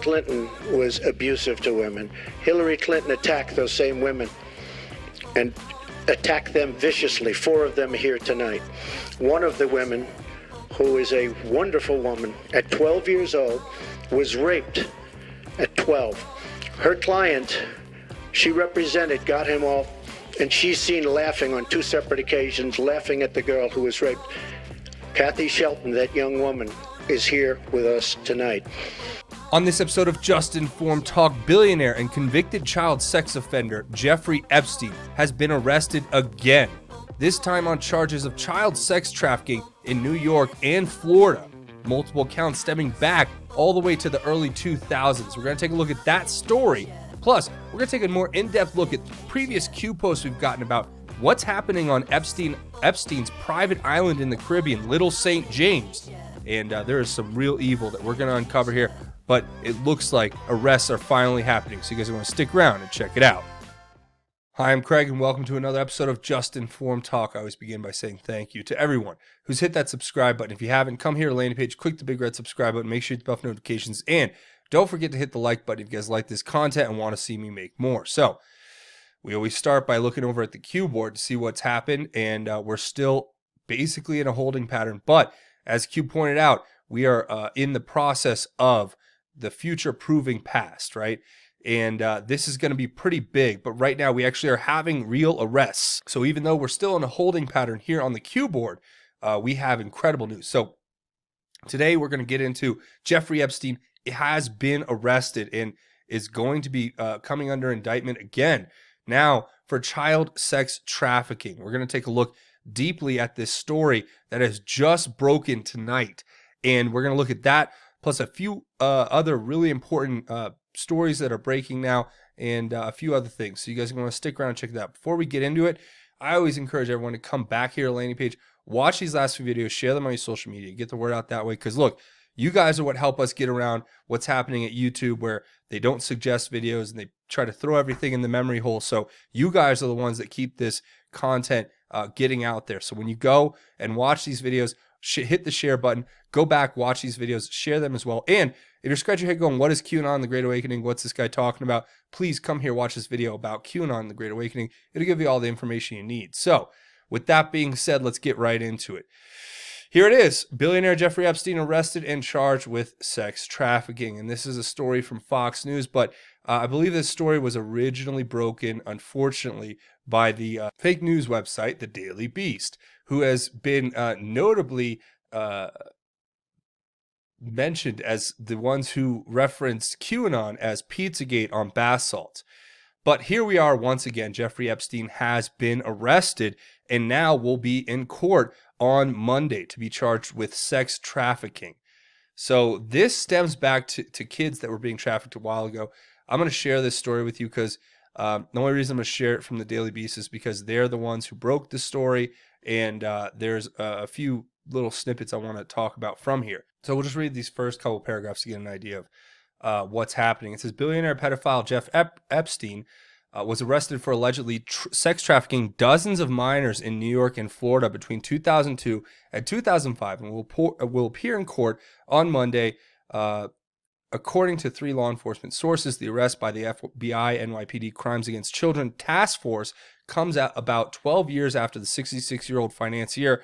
Clinton was abusive to women. Hillary Clinton attacked those same women and attacked them viciously. 4 of them here tonight. One of the women, who is a wonderful woman, at 12 years old, was raped at 12. Her client, she represented, got him off, and she's seen laughing on 2 separate occasions, laughing at the girl who was raped. Kathy Shelton, that young woman, is here with us tonight. On this episode of Just Informed Talk, billionaire and convicted child sex offender Jeffrey Epstein has been arrested again, this time on charges of child sex trafficking in New York and Florida. Multiple counts stemming back all the way to the early 2000s. We're going to take a look at that story. Plus, we're going to take a more in-depth look at previous Q posts we've gotten about what's happening on Epstein's private island in the Caribbean, Little St. James. And there is some real evil that we're going to uncover here, but it looks like arrests are finally happening, so you guys are going to stick around and check it out. Hi, I'm Craig, and welcome to another episode of Just Informed Talk. I always begin by saying thank you to everyone who's hit that subscribe button. If you haven't, come here to the landing page, click the big red subscribe button, make sure you hit the bell for notifications, and don't forget to hit the like button if you guys like this content and want to see me make more. So, we always start by looking over at the Q board to see what's happened, and we're still basically in a holding pattern, but as Q pointed out, we are in the process of the future proving past, right? And this is going to be pretty big, but right now we actually are having real arrests. So even though we're still in a holding pattern here on the Q board, we have incredible news. So today we're going to get into Jeffrey Epstein. It has been arrested and is going to be coming under indictment again now for child sex trafficking. We're going to take a look deeply at this story that has just broken tonight, and we're going to look at that plus a few other really important stories that are breaking now and a few other things. So you guys are going to stick around and check that out. Before we get into it, I always encourage everyone to come back here to the landing page, watch these last few videos, share them on your social media, get the word out that way, because look, you guys are what help us get around what's happening at YouTube, where they don't suggest videos and they try to throw everything in the memory hole. So you guys are the ones that keep this content getting out there. So when you go and watch these videos, hit the share button, go back, watch these videos, share them as well. And if you're scratching your head going, what is QAnon, the Great Awakening? What's this guy talking about? Please come here, watch this video about QAnon, the Great Awakening. It'll give you all the information you need. So with that being said, let's get right into it. Here it is. Billionaire Jeffrey Epstein arrested and charged with sex trafficking. And this is a story from Fox News, but I believe this story was originally broken, unfortunately, by the fake news website, The Daily Beast, who has been notably mentioned as the ones who referenced QAnon as Pizzagate on bath salts. But here we are once again. Jeffrey Epstein has been arrested and now will be in court on Monday to be charged with sex trafficking. So this stems back to kids that were being trafficked a while ago. I'm going to share this story with you because the only reason I'm going to share it from the Daily Beast is because they're the ones who broke the story, and there's a few little snippets I want to talk about from here. So we'll just read these first couple paragraphs to get an idea of what's happening. It says, billionaire pedophile Jeff Epstein was arrested for allegedly sex trafficking dozens of minors in New York and Florida between 2002 and 2005, and will appear in court on Monday. According to 3 law enforcement sources, the arrest by the FBI NYPD Crimes Against Children Task Force comes out about 12 years after the 66-year-old financier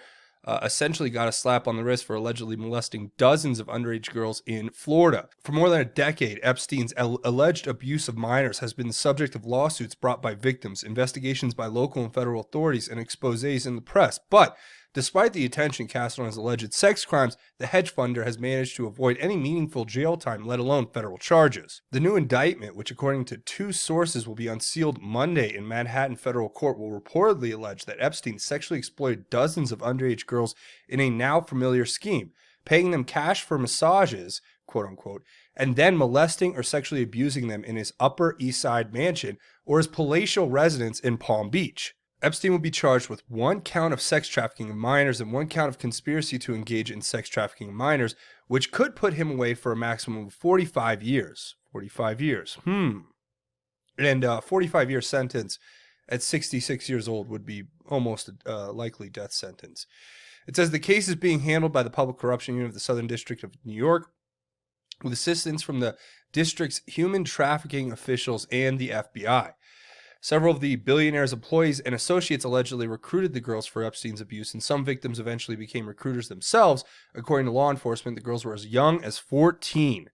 essentially got a slap on the wrist for allegedly molesting dozens of underage girls in Florida. For more than a decade, Epstein's alleged abuse of minors has been the subject of lawsuits brought by victims, investigations by local and federal authorities, and exposés in the press. But despite the attention cast on his alleged sex crimes, the hedge funder has managed to avoid any meaningful jail time, let alone federal charges. The new indictment, which according to 2 sources will be unsealed Monday in Manhattan federal court, will reportedly allege that Epstein sexually exploited dozens of underage girls in a now familiar scheme, paying them cash for massages, quote unquote, and then molesting or sexually abusing them in his Upper East Side mansion or his palatial residence in Palm Beach. Epstein will be charged with 1 count of sex trafficking of minors and 1 count of conspiracy to engage in sex trafficking of minors, which could put him away for a maximum of 45 years. 45 years. And a 45-year sentence at 66 years old would be almost a likely death sentence. It says the case is being handled by the Public Corruption Unit of the Southern District of New York. with assistance from the district's human trafficking officials and the FBI. Several of the billionaire's employees and associates allegedly recruited the girls for Epstein's abuse, and some victims eventually became recruiters themselves. According to law enforcement, the girls were as young as 14,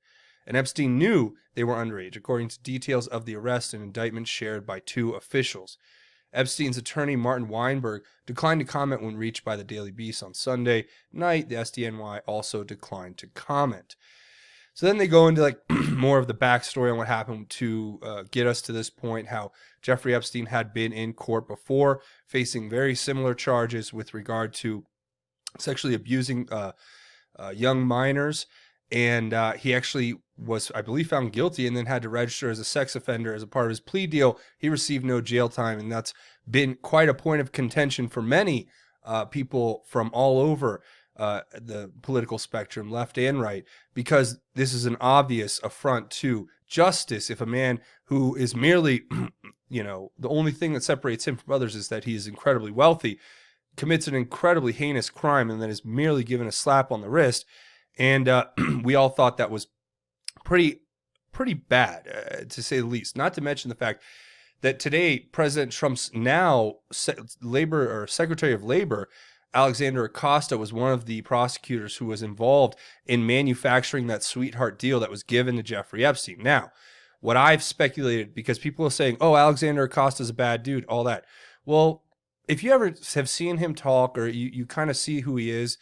and Epstein knew they were underage, according to details of the arrest and indictment shared by two officials. Epstein's attorney, Martin Weinberg, declined to comment when reached by the Daily Beast on Sunday night. The SDNY also declined to comment. So then they go into like more of the backstory on what happened to get us to this point, how Jeffrey Epstein had been in court before, facing very similar charges with regard to sexually abusing young minors. And he actually was, I believe, found guilty and then had to register as a sex offender as a part of his plea deal. He received no jail time, and that's been quite a point of contention for many people from all over the political spectrum, left and right, because this is an obvious affront to justice if a man who is merely, the only thing that separates him from others is that he is incredibly wealthy, commits an incredibly heinous crime and then is merely given a slap on the wrist. And we all thought that was pretty bad, to say the least. Not to mention the fact that today President Trump's now Secretary of Labor, Alexander Acosta, was one of the prosecutors who was involved in manufacturing that sweetheart deal that was given to Jeffrey Epstein. Now, what I've speculated, because people are saying, oh, Alexander Acosta's a bad dude, all that. Well, if you ever have seen him talk, or you kind of see who he is,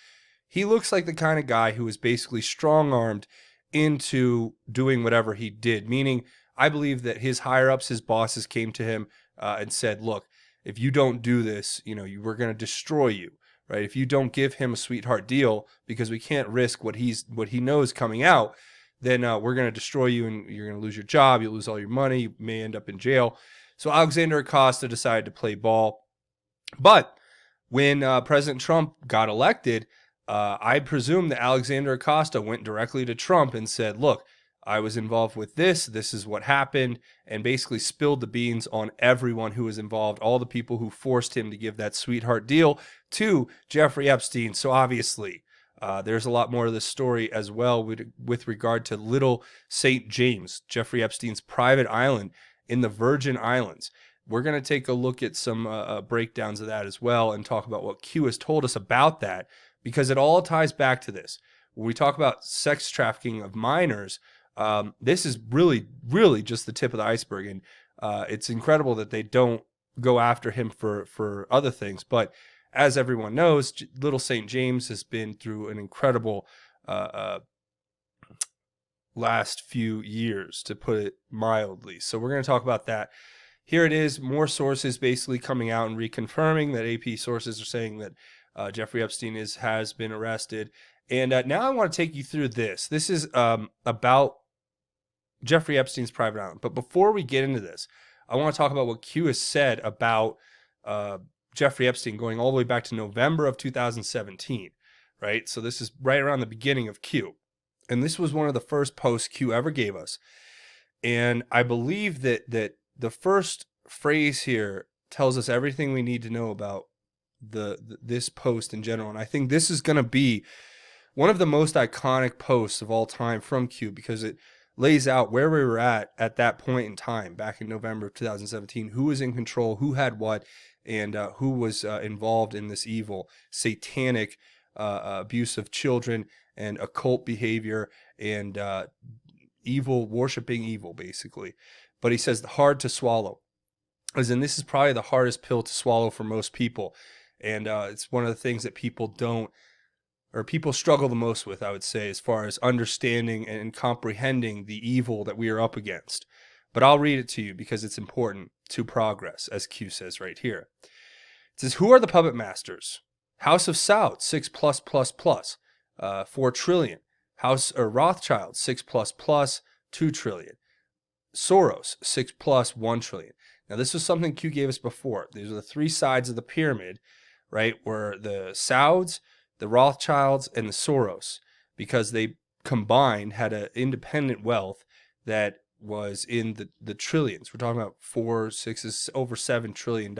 he looks like the kind of guy who was basically strong-armed into doing whatever he did. Meaning, I believe that his higher-ups, his bosses, came to him and said, look, if you don't do this, we're going to destroy you. Right? If you don't give him a sweetheart deal, because we can't risk what he knows coming out, then we're going to destroy you, and you're going to lose your job. You'll lose all your money. You may end up in jail. So Alexander Acosta decided to play ball. But when President Trump got elected, I presume that Alexander Acosta went directly to Trump and said, look, I was involved with this. This is what happened, and basically spilled the beans on everyone who was involved, all the people who forced him to give that sweetheart deal to Jeffrey Epstein. So obviously, there's a lot more of this story as well with regard to Little St. James, Jeffrey Epstein's private island in the Virgin Islands. We're going to take a look at some breakdowns of that as well and talk about what Q has told us about that, because it all ties back to this. When we talk about sex trafficking of minors, this is really, really just the tip of the iceberg, and it's incredible that they don't go after him for other things. But as everyone knows, Little St. James has been through an incredible last few years, to put it mildly. So we're going to talk about that. Here it is, more sources basically coming out and reconfirming that AP sources are saying that Jeffrey Epstein has been arrested. And now I want to take you through this. This is about Jeffrey Epstein's private island. But before we get into this, I want to talk about what Q has said about Jeffrey Epstein going all the way back to November of 2017, right? So this is right around the beginning of Q. And this was one of the first posts Q ever gave us. And I believe that the first phrase here tells us everything we need to know about this post in general. And I think this is going to be one of the most iconic posts of all time from Q, because it lays out where we were at that point in time, back in November of 2017, who was in control, who had what, and who was involved in this evil, satanic abuse of children and occult behavior and evil, worshiping evil, basically. But he says hard to swallow, as in this is probably the hardest pill to swallow for most people. And it's one of the things that people struggle the most with, I would say, as far as understanding and comprehending the evil that we are up against. But I'll read it to you because it's important to progress, as Q says right here. It says, who are the puppet masters? House of Saud, 6+++, 4 trillion. Rothschild, 6++, 2 trillion. Soros, 6+, 1 trillion. Now, this was something Q gave us before. These are the three sides of the pyramid, right? Where the Sauds, the Rothschilds, and the Soros, because they combined had an independent wealth that was in the trillions. We're talking about 4, 6, over $7 trillion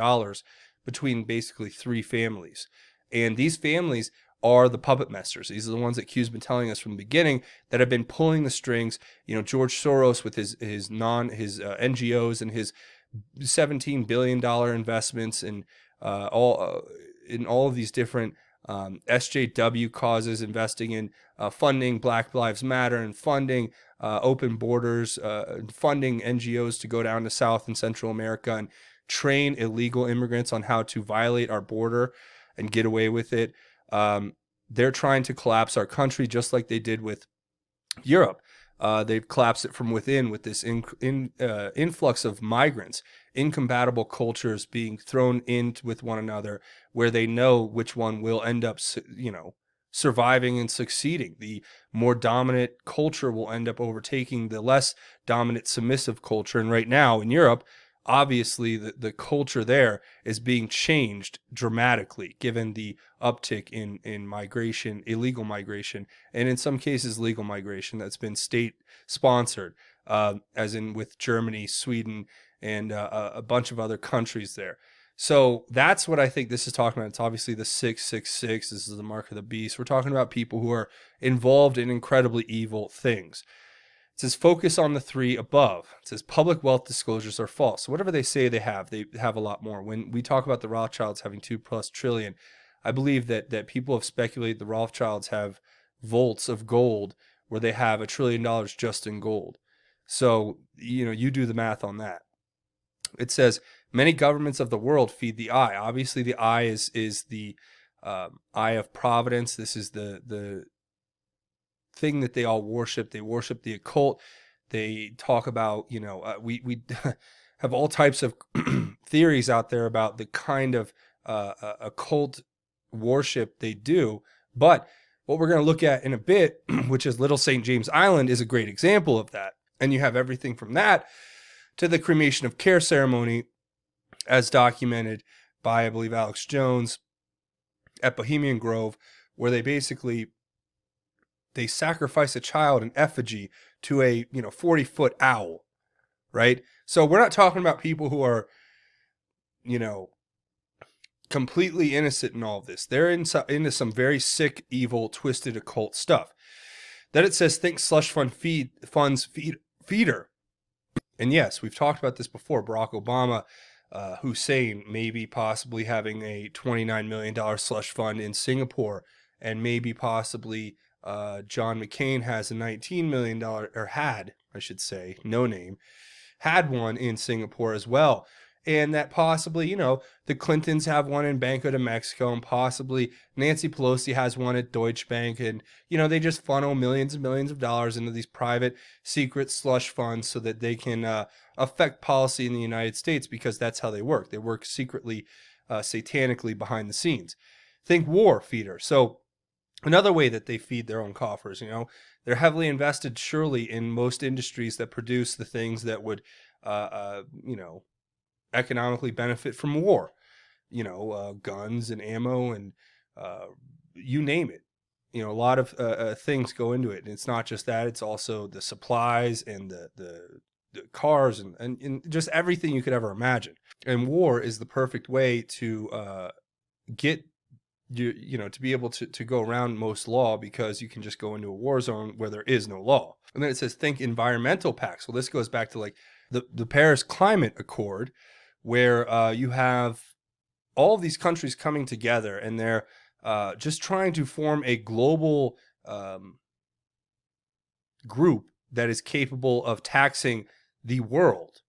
between basically three families. And these families are the puppet masters. These are the ones that Q's been telling us from the beginning that have been pulling the strings. George Soros with his NGOs and his $17 billion investments in all of these different SJW causes, investing in funding Black Lives Matter and funding open borders, funding NGOs to go down to South and Central America and train illegal immigrants on how to violate our border and get away with it. They're trying to collapse our country just like they did with Europe. They've collapsed it from within with this influx of migrants, incompatible cultures being thrown in with one another, where they know which one will end up, surviving and succeeding. The more dominant culture will end up overtaking the less dominant submissive culture. And right now in Europe, obviously the culture there is being changed dramatically given the uptick in migration, illegal migration, and in some cases legal migration that's been state sponsored, as in with Germany, Sweden, and a bunch of other countries there. So that's what I think this is talking about. It's obviously the 666. This is the mark of the beast. We're talking about people who are involved in incredibly evil things. It says focus on the three above. It says public wealth disclosures are false. So whatever they say they have a lot more. When we talk about the Rothschilds having 2+ trillion, I believe that people have speculated the Rothschilds have vaults of gold where they have $1 trillion just in gold. So, you do the math on that. It says many governments of the world feed the eye. Obviously the eye is the eye of providence. This is the thing that they all worship. They worship the occult. They talk about, we have all types of theories out there about the kind of occult worship they do. But what we're going to look at in a bit, which is Little St. James Island, is a great example of that. And you have everything from that to the cremation of care ceremony as documented by, I believe, Alex Jones at Bohemian Grove, where they sacrifice a child in effigy to a 40-foot owl, right? So we're not talking about people who are, completely innocent in all of this. They're into some very sick, evil, twisted, occult stuff. Then it says, think slush fund funds feeder. And yes, we've talked about this before. Barack Obama, Hussein, maybe possibly having a $29 million slush fund in Singapore, and maybe possibly John McCain has a $19 million, or had, I should say, no name, had one in Singapore as well. And that possibly, the Clintons have one in Banco de Mexico, and possibly Nancy Pelosi has one at Deutsche Bank. And, they just funnel millions and millions of dollars into these private secret slush funds so that they can affect policy in the United States, because that's how they work. They work secretly, satanically behind the scenes. Think war feeder. So another way that they feed their own coffers, they're heavily invested surely in most industries that produce the things that would, economically benefit from war, guns and ammo and you name it. A lot of things go into it. And it's not just that, it's also the supplies and the cars and just everything you could ever imagine. And war is the perfect way to get to be able to go around most law, because you can just go into a war zone where there is no law. And then it says think environmental pacts. Well, this goes back to like the Paris Climate Accord, where you have all of these countries coming together, and they're just trying to form a global group that is capable of taxing the world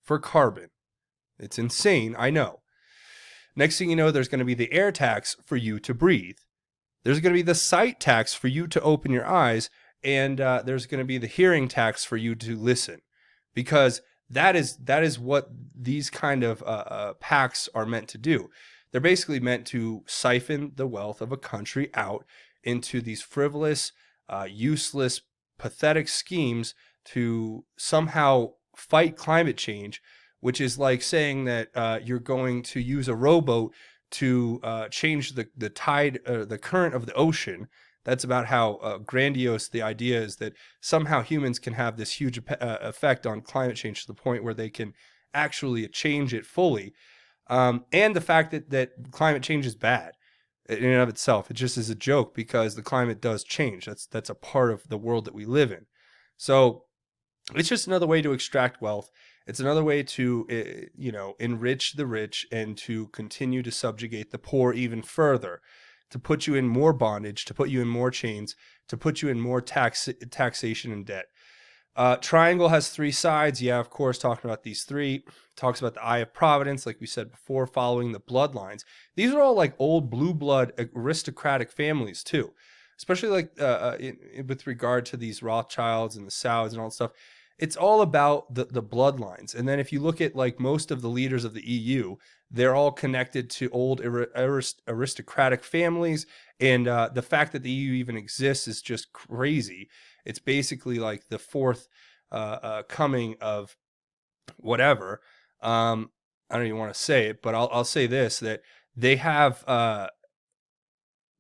for carbon. It's insane, I know. Next thing you know, there's going to be the air tax for you to breathe. There's going to be the sight tax for you to open your eyes, and there's going to be the hearing tax for you to listen, because that is what these kind of pacts are meant to do. They're basically meant to siphon the wealth of a country out into these frivolous, useless, pathetic schemes to somehow fight climate change, which is like saying that you're going to use a rowboat to change the tide, the current of the ocean. That's about how grandiose the idea is, that somehow humans can have this huge effect on climate change to the point where they can actually change it fully. And the fact that climate change is bad. in and of itself. It just is a joke because the climate does change. That's a part of the world that we live in. So it's just another way to extract wealth. It's another way to, enrich the rich and to continue to subjugate the poor even further, to put you in more bondage, to put you in more chains, to put you in more taxation and debt. Triangle has three sides. Yeah, of course, talking about these three. Talks about the Eye of Providence, like we said before, following the bloodlines. These are all like old blue blood aristocratic families too, especially like with regard to these Rothschilds and the Sauds and all that stuff. It's all about the bloodlines. And then if you look at like most of the leaders of the EU, they're all connected to old aristocratic families. And the fact that the EU even exists is just crazy. It's basically like the fourth coming of whatever. I don't even want to say it, but I'll say this, that they have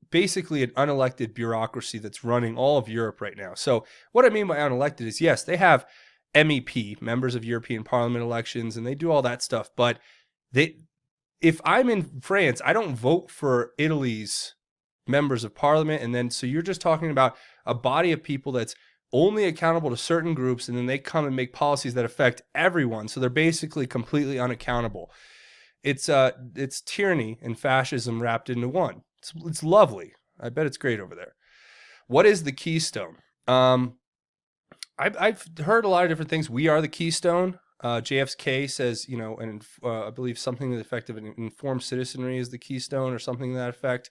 basically an unelected bureaucracy that's running all of Europe right now. So what I mean by unelected is, yes, they have MEP, members of European Parliament elections, and they do all that stuff. But if I'm in France, I don't vote for Italy's members of Parliament. And then, so you're just talking about a body of people that's only accountable to certain groups, and then they come and make policies that affect everyone. So they're basically completely unaccountable. It's tyranny and fascism wrapped into one. It's lovely. I bet it's great over there. What is the Keystone? I've heard a lot of different things. We are the Keystone. JFK says, and I believe something to the effect of an informed citizenry is the Keystone, or something to that effect.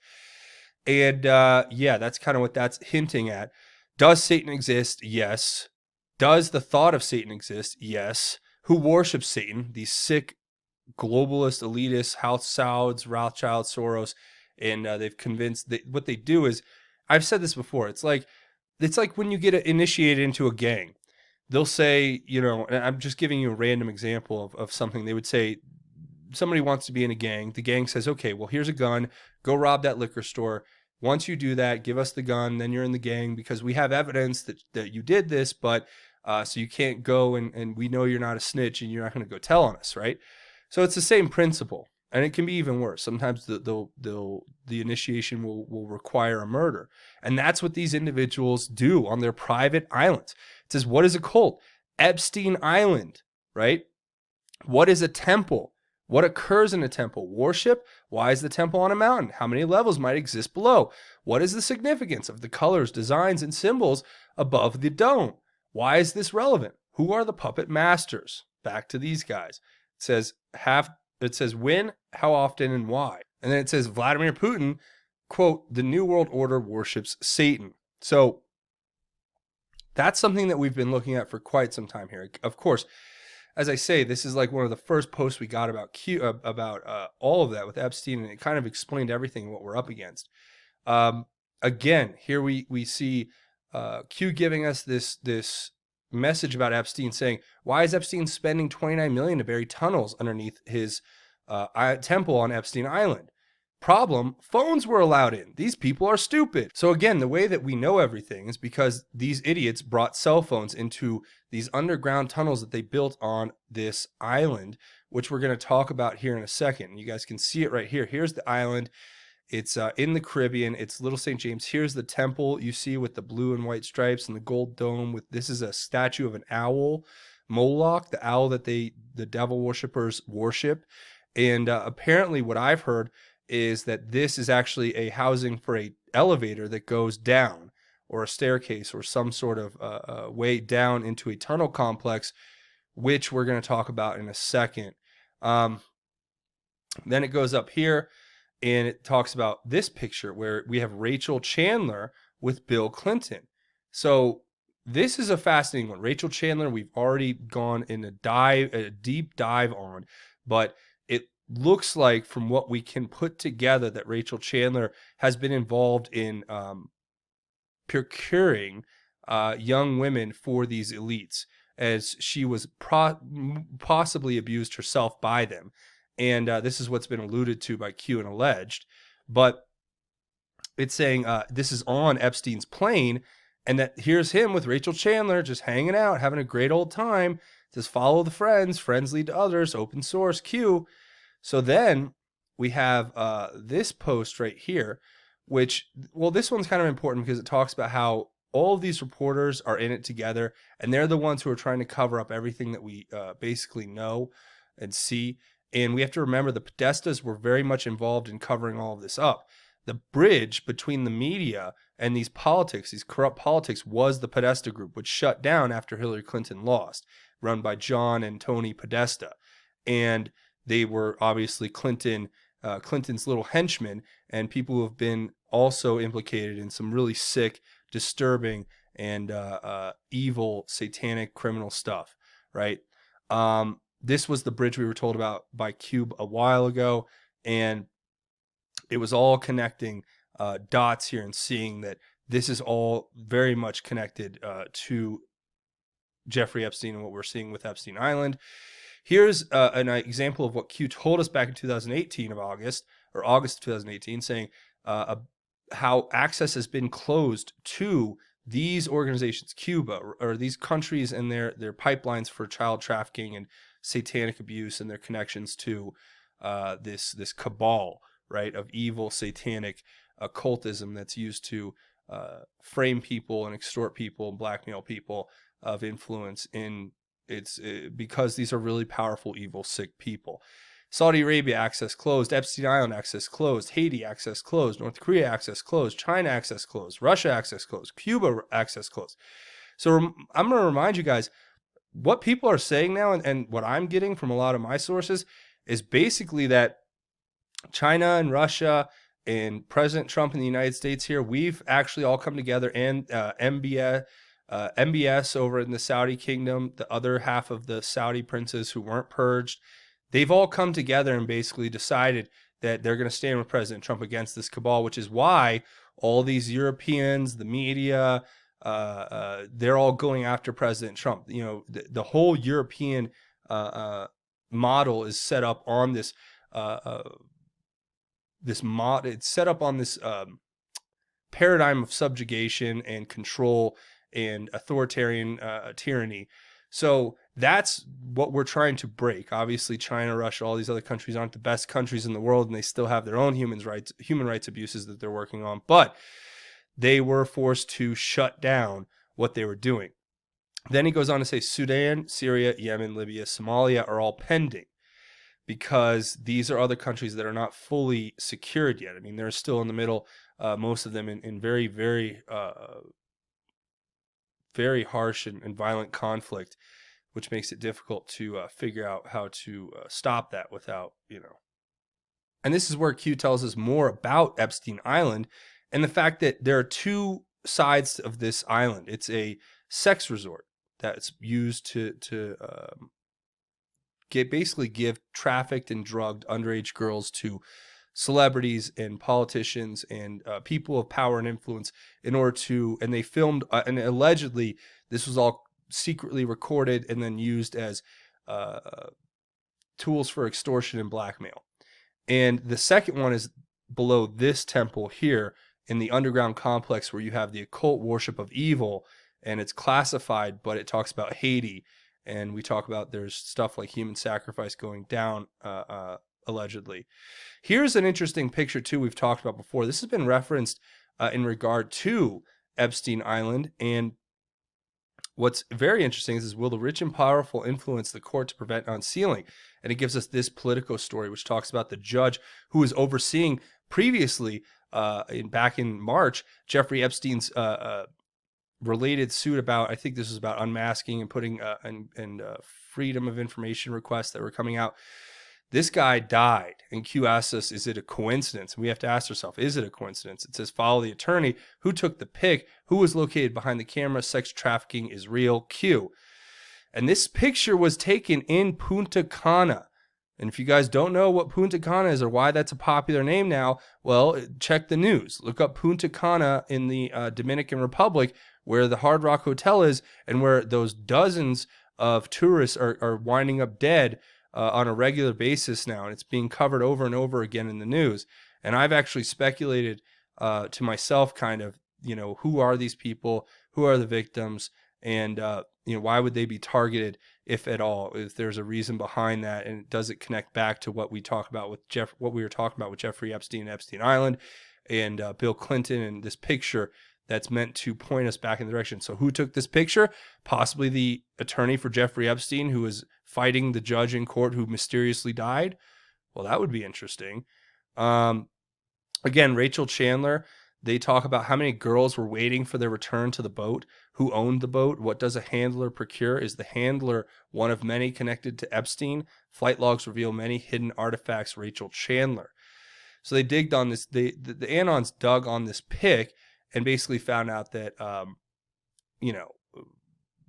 And yeah, that's kind of what that's hinting at. Does Satan exist? Yes. Does the thought of Satan exist? Yes. Who worships Satan? These sick globalist elitists, House Sauds, Rothschild, Soros, and they've convinced that what they do is, I've said this before, it's like when you get initiated into a gang, they'll say, and I'm just giving you a random example of something. They would say, somebody wants to be in a gang. The gang says, okay, well, here's a gun. Go rob that liquor store. Once you do that, give us the gun. Then you're in the gang because we have evidence that you did this, but so you can't go and we know you're not a snitch and you're not going to go tell on us, right? So it's the same principle. And it can be even worse. Sometimes the initiation will require a murder. And that's what these individuals do on their private islands. It says, what is a cult? Epstein Island, right? What is a temple? What occurs in a temple? Worship? Why is the temple on a mountain? How many levels might exist below? What is the significance of the colors, designs, and symbols above the dome? Why is this relevant? Who are the puppet masters? Back to these guys. It says when, how often, and why. And then it says Vladimir Putin, quote, the New World Order worships Satan. So that's something that we've been looking at for quite some time here. Of course, as I say, this is like one of the first posts we got about all of that with Epstein, and it kind of explained everything what we're up against. Again, here we see Q giving us this message about Epstein, saying, why is Epstein spending $29 million to bury tunnels underneath his temple on Epstein Island? Problem, phones were allowed in. These people are stupid. So again, the way that we know everything is because these idiots brought cell phones into these underground tunnels that they built on this island, which we're going to talk about here in a second. You guys can see it right here. Here's the island. It's in the Caribbean. It's Little St. James. Here's the temple you see with the blue and white stripes and the gold dome. This is a statue of an owl, Moloch, the owl that the devil worshippers worship. And apparently what I've heard is that this is actually a housing for a elevator that goes down, or a staircase, or some sort of way down into a tunnel complex, which we're going to talk about in a second. Then it goes up here, and it talks about this picture where we have Rachel Chandler with Bill Clinton. So this is a fascinating one. Rachel Chandler, we've already gone in a deep dive on, but it looks like from what we can put together that Rachel Chandler has been involved in procuring young women for these elites, as she was possibly abused herself by them. And this is what's been alluded to by Q and alleged. But it's saying this is on Epstein's plane, and that here's him with Rachel Chandler just hanging out, having a great old time. It says follow the friends, friends lead to others, open source, Q. So then we have this post right here, which, well, this one's kind of important because it talks about how all of these reporters are in it together, and they're the ones who are trying to cover up everything that we basically know and see. And we have to remember the Podestas were very much involved in covering all of this up. The bridge between the media and these politics, these corrupt politics, was the Podesta group, which shut down after Hillary Clinton lost, run by John and Tony Podesta. And they were obviously Clinton's little henchmen, and people who have been also implicated in some really sick, disturbing, and evil, satanic, criminal stuff, right? This was the bridge we were told about by Cube a while ago, and it was all connecting dots here and seeing that this is all very much connected to Jeffrey Epstein and what we're seeing with Epstein Island. Here's an example of what Q told us back in 2018 of August of 2018, saying how access has been closed to these organizations, Cuba, or these countries and their pipelines for child trafficking and satanic abuse and their connections to this cabal, right, of evil satanic occultism that's used to frame people and extort people and blackmail people of influence in because these are really powerful, evil, sick people. Saudi Arabia access closed, Epstein Island access closed, Haiti access closed, North Korea access closed, China access closed, Russia access closed, Cuba access closed. So I'm going to remind you guys, what people are saying now and what I'm getting from a lot of my sources is basically that China and Russia and President Trump in the United States here, we've actually all come together, and MBS over in the Saudi kingdom, the other half of the Saudi princes who weren't purged, they've all come together and basically decided that they're going to stand with President Trump against this cabal, which is why all these Europeans, the media, they're all going after President Trump. You know, the whole European model is set up on this it's set up on this paradigm of subjugation and control and authoritarian tyranny. So that's what we're trying to break. Obviously, China, Russia, all these other countries aren't the best countries in the world, and they still have their own human rights abuses that they're working on. But they were forced to shut down what they were doing. Then he goes on to say Sudan, Syria, Yemen, Libya, Somalia are all pending, because these are other countries that are not fully secured yet. I mean, they're still in the middle, most of them in very, very, very harsh and violent conflict, which makes it difficult to figure out how to stop that without, And this is where Q tells us more about Epstein Island and the fact that there are two sides of this island. It's a sex resort that's used to basically give trafficked and drugged underage girls to celebrities and politicians and people of power and influence in order to, and they filmed, and allegedly this was all secretly recorded and then used as tools for extortion and blackmail. And the second one is below this temple here in the underground complex, where you have the occult worship of evil, and it's classified, but it talks about Haiti. And we talk about there's stuff like human sacrifice going down, allegedly. Here's an interesting picture, too, we've talked about before. This has been referenced in regard to Epstein Island. And what's very interesting is will the rich and powerful influence the court to prevent unsealing? And it gives us this Politico story, which talks about the judge who was overseeing previously, back in March, Jeffrey Epstein's related suit about, I think this was about unmasking and putting and freedom of information requests that were coming out. This guy died, and Q asks us, is it a coincidence? And we have to ask ourselves, is it a coincidence? It says, follow the attorney. Who took the pic? Who was located behind the camera? Sex trafficking is real. Q. And this picture was taken in Punta Cana. And if you guys don't know what Punta Cana is or why that's a popular name now, well, check the news. Look up Punta Cana in the Dominican Republic, where the Hard Rock Hotel is, and where those dozens of tourists are winding up dead on a regular basis now, and it's being covered over and over again in the news. And I've actually speculated to myself, kind of, who are these people? Who are the victims? And why would they be targeted, if at all? If there's a reason behind that, and does it connect back to what we talk about with what we were talking about with Jeffrey Epstein and Epstein Island, and Bill Clinton, and this picture that's meant to point us back in the direction? So who took this picture? Possibly the attorney for Jeffrey Epstein, who was fighting the judge in court who mysteriously died. Well, that would be interesting. Again, Rachel Chandler, they talk about how many girls were waiting for their return to the boat, who owned the boat, what does a handler procure? Is the handler one of many connected to Epstein? Flight logs reveal many hidden artifacts, Rachel Chandler. So they digged on this, the Anons dug on this pic and basically found out that,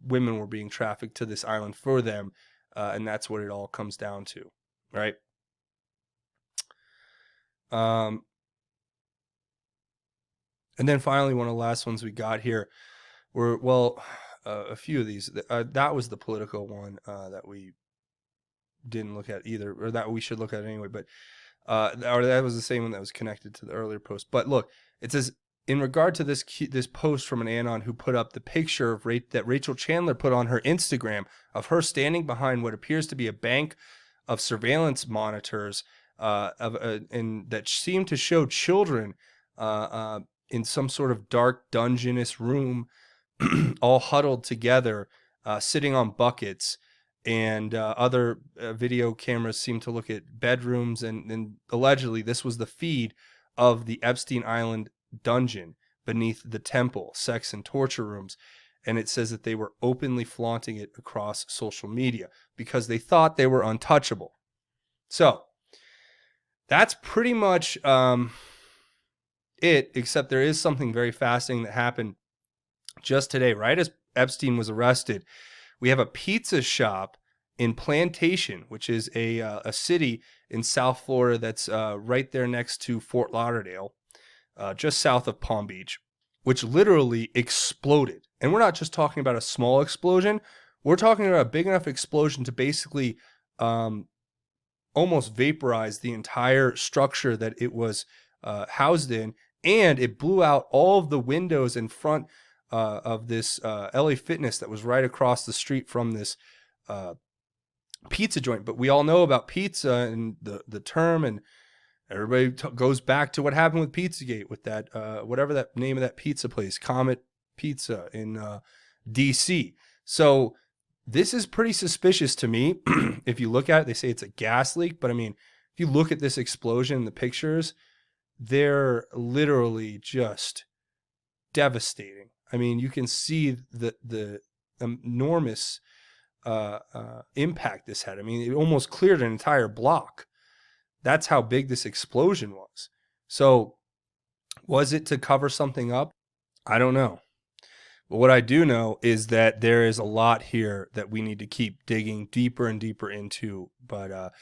women were being trafficked to this island for them, and that's what it all comes down to, right? And then finally, one of the last ones we got here were, a few of these. That was the political one that we didn't look at either, or that we should look at anyway. But or that was the same one that was connected to the earlier post. But look, it says, in regard to this post from an Anon who put up the picture of that Rachel Chandler put on her Instagram of her standing behind what appears to be a bank of surveillance monitors, and that seemed to show children in some sort of dark dungeness room, all huddled together, sitting on buckets, and other video cameras seem to look at bedrooms, and allegedly this was the feed of the Epstein Island dungeon beneath the temple, sex and torture rooms. And it says that they were openly flaunting it across social media because they thought they were untouchable. So that's pretty much it, except there is something very fascinating that happened just today, right as Epstein was arrested. We have a pizza shop in Plantation, which is a city in South Florida that's right there next to Fort Lauderdale, just south of Palm Beach, which literally exploded. And we're not just talking about a small explosion. We're talking about a big enough explosion to basically almost vaporize the entire structure that it was housed in. And it blew out all of the windows in front of this LA Fitness that was right across the street from this pizza joint. But we all know about pizza and the term, and everybody goes back to what happened with Pizzagate, with that whatever that name of that pizza place, Comet Pizza in DC. So this is pretty suspicious to me. If you look at it, they say it's a gas leak, but I mean, if you look at this explosion, the pictures, they're literally just devastating. I mean, you can see the enormous impact this had. I mean, it almost cleared an entire block. That's how big this explosion was. So was it to cover something up? I don't know. But what I do know is that there is a lot here that we need to keep digging deeper and deeper into. But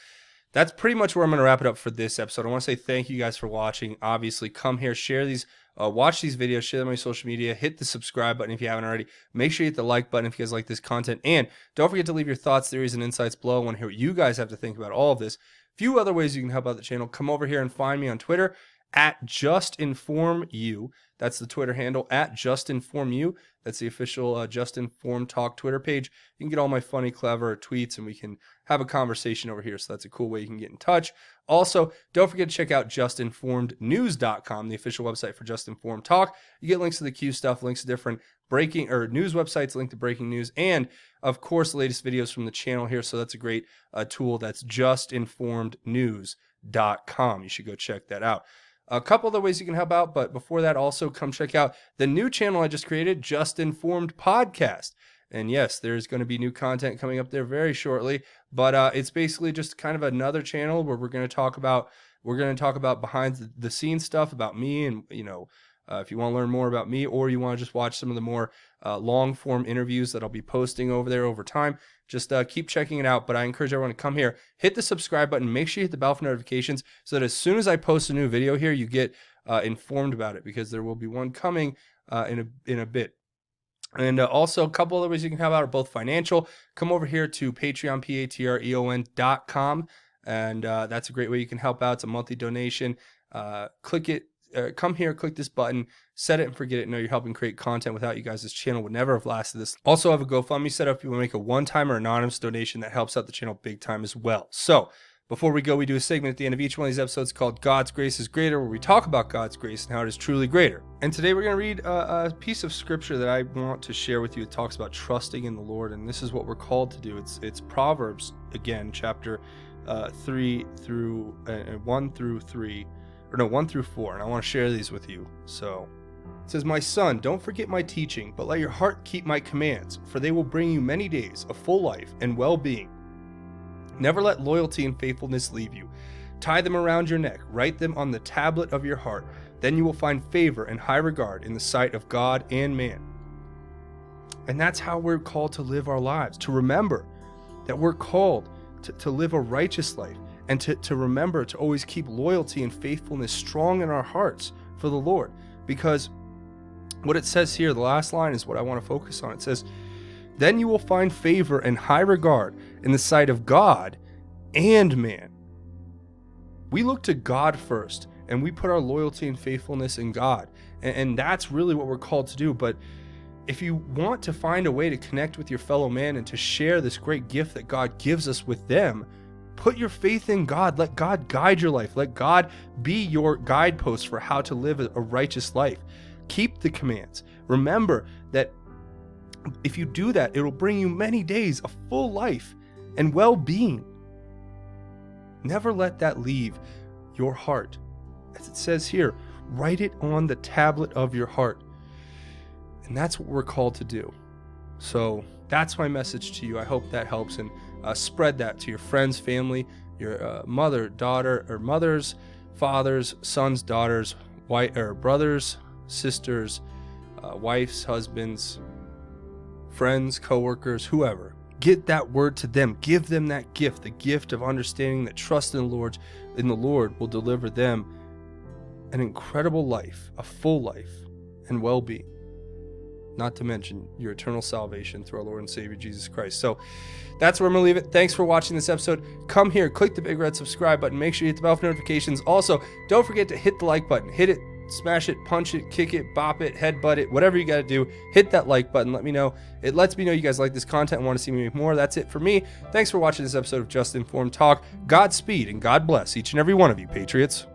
that's pretty much where I'm going to wrap it up for this episode. I want to say thank you guys for watching. Obviously, come here, share these, watch these videos, share them on my social media, hit the subscribe button if you haven't already. Make sure you hit the like button if you guys like this content. And don't forget to leave your thoughts, theories, and insights below. I want to hear what you guys have to think about all of this. Few other ways you can help out the channel. Come over here and find me on Twitter at JustInformU. That's the Twitter handle, at JustInformU. That's the official Just Informed Talk Twitter page. You can get all my funny, clever tweets, and we can have a conversation over here. So that's a cool way you can get in touch. Also, don't forget to check out justinformednews.com, the official website for Just Informed Talk. You get links to the Q stuff, links to different breaking or news websites, link to breaking news, and of course, the latest videos from the channel here. So that's a great tool. That's justinformednews.com. You should go check that out. A couple other ways you can help out, but before that, also come check out the new channel I just created, Just Informed Podcast. And yes, there's going to be new content coming up there very shortly, but it's basically just kind of another channel where we're going to talk about behind the scenes stuff about me, and if you want to learn more about me, or you want to just watch some of the more long form interviews that I'll be posting over there over time, just keep checking it out. But I encourage everyone to come here, hit the subscribe button, make sure you hit the bell for notifications so that as soon as I post a new video here, you get informed about it, because there will be one coming in a bit. And also, a couple other ways you can help out are both financial. Come over here to Patreon, patreon.com, and that's a great way you can help out. It's a monthly donation. Click it come here, click this button, set it and forget it. Know you're helping create content. Without you guys, this channel would never have lasted this. Also, I have a GoFundMe set up if you want to make a one-time or anonymous donation that helps out the channel big time as well. So before we go, we do a segment at the end of each one of these episodes called God's Grace is Greater, where we talk about God's grace and how it is truly greater. And today we're going to read a piece of scripture that I want to share with you. It talks about trusting in the Lord, and this is what we're called to do. It's Proverbs, again, chapter 1 through 4, and I want to share these with you. So it says, "My son, don't forget my teaching, but let your heart keep my commands, for they will bring you many days of full life and well-being. Never let loyalty and faithfulness leave you. Tie them around your neck, write them on the tablet of your heart. Then you will find favor and high regard in the sight of God and man." And that's how we're called to live our lives, to remember that we're called to live a righteous life, and to remember to always keep loyalty and faithfulness strong in our hearts for the Lord. Because what it says here, the last line is what I want to focus on. It says, "Then you will find favor and high regard in the sight of God and man." We look to God first, and we put our loyalty and faithfulness in God. And that's really what we're called to do. But if you want to find a way to connect with your fellow man and to share this great gift that God gives us with them, put your faith in God. Let God guide your life. Let God be your guidepost for how to live a righteous life. Keep the commands. Remember that if you do that, it will bring you many days of full life and well-being. Never let that leave your heart. As it says here, write it on the tablet of your heart. And that's what we're called to do. So that's my message to you. I hope that helps, and spread that to your friends, family, your mother, daughter, or mothers, fathers, sons, daughters, brothers, sisters, wives, husbands, friends, coworkers, whoever. Get that word to them. Give them that gift, the gift of understanding that trust in the Lord will deliver them an incredible life, a full life, and well-being. Not to mention your eternal salvation through our Lord and Savior Jesus Christ. So that's where I'm going to leave it. Thanks for watching this episode. Come here, click the big red subscribe button. Make sure you hit the bell for notifications. Also, don't forget to hit the like button. Hit it, smash it, punch it, kick it, bop it, headbutt it, whatever you got to do. Hit that like button. Let me know. It lets me know you guys like this content and want to see me make more. That's it for me. Thanks for watching this episode of Just Informed Talk. Godspeed and God bless each and every one of you, Patriots.